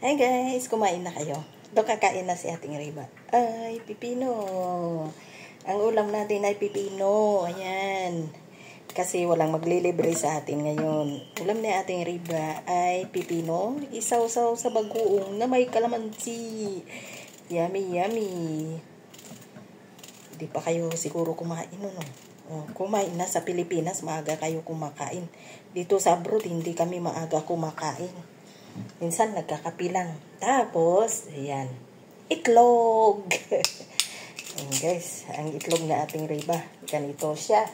Hi guys, kumain na kayo. Doon kakain na si ating Riba. Ay, pipino. Ang ulam natin ay pipino. Ayan. Kasi walang maglilibre sa atin ngayon. Ulam ni ating Riba ay pipino. Isaw-saw sa bagoong na may kalamansi. Yummy, yummy. Hindi pa kayo siguro kumain, no? Kumain na sa Pilipinas, maaga kayo kumakain. Dito sa abroad, hindi kami maaga kumakain. Minsan nagkakapilang. Tapos, ayan, itlog. Ayan guys, ang itlog na ating Riba. Ganito siya.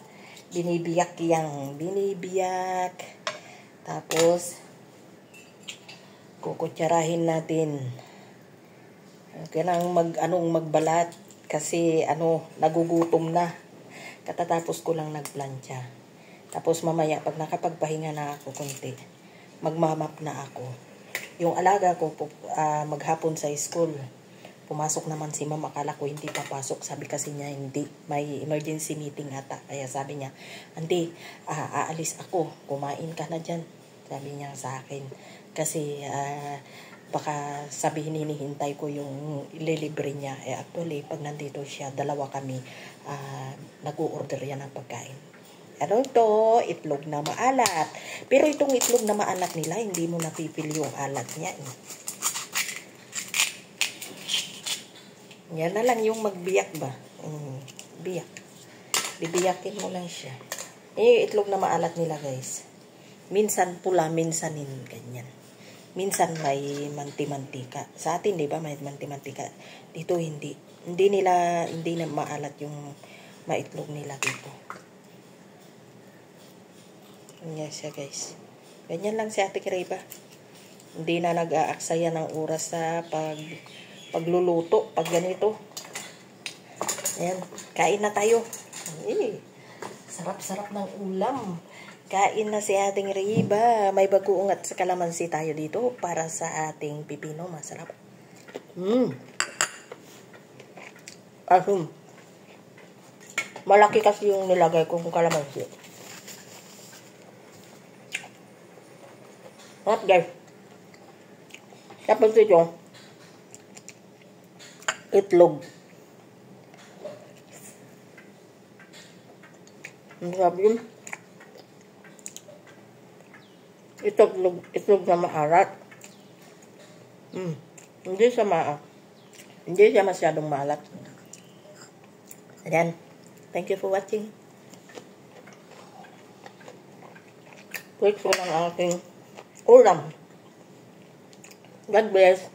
Binibiyak yang. Binibiyak. Tapos, kukutsarahin natin. Kailangan magbalat. Kasi, nagugutom na. Katatapos ko lang nagplancha. Tapos mamaya, pag nakapagpahinga na ako konti, magmamap na ako. Yung alaga ko, maghapon sa school. Pumasok naman si mama, akala ko hindi papasok. Sabi kasi niya, hindi. May emergency meeting ata. Kaya sabi niya, hindi, aalis ako. Kumain ka na dyan. Sabi niya sa akin. Kasi, baka sabihin hinihintay ko yung ililibre niya. Actually, pag nandito siya, dalawa kami, nag-u-order yan ng pagkain. Ano ito? Itlog na maalat. Pero itong itlog na maalat nila, hindi mo napipili yung alat niya. Yan na lang yung magbiyak ba? Biyak. Bibiyakin mo lang siya. Itlog na maalat nila guys. Minsan pula, minsan ganyan. Minsan may manti-mantika. Sa atin, di ba, may manti-mantika. Dito hindi. Hindi na maalat yung maitlog nila dito. Ganyan siya guys. Ganyan lang si Ate Riba. Hindi na nag-aaksaya ng oras sa pagluluto. Pag ganito. Ayan. Kain na tayo. Sarap-sarap ng ulam. Kain na si ating Riba. May bagoong at sa kalamansi tayo dito para sa ating pipino. Masarap. Malaki kasi yung nilagay kong kalamansi. Sarap guys. Tapos ito, itlog. Ang sarap yun. Itlog na maalat. Hindi siya masyadong maalat. Ayan. Thank you for watching. Wait ko lang aking ulam. God bless.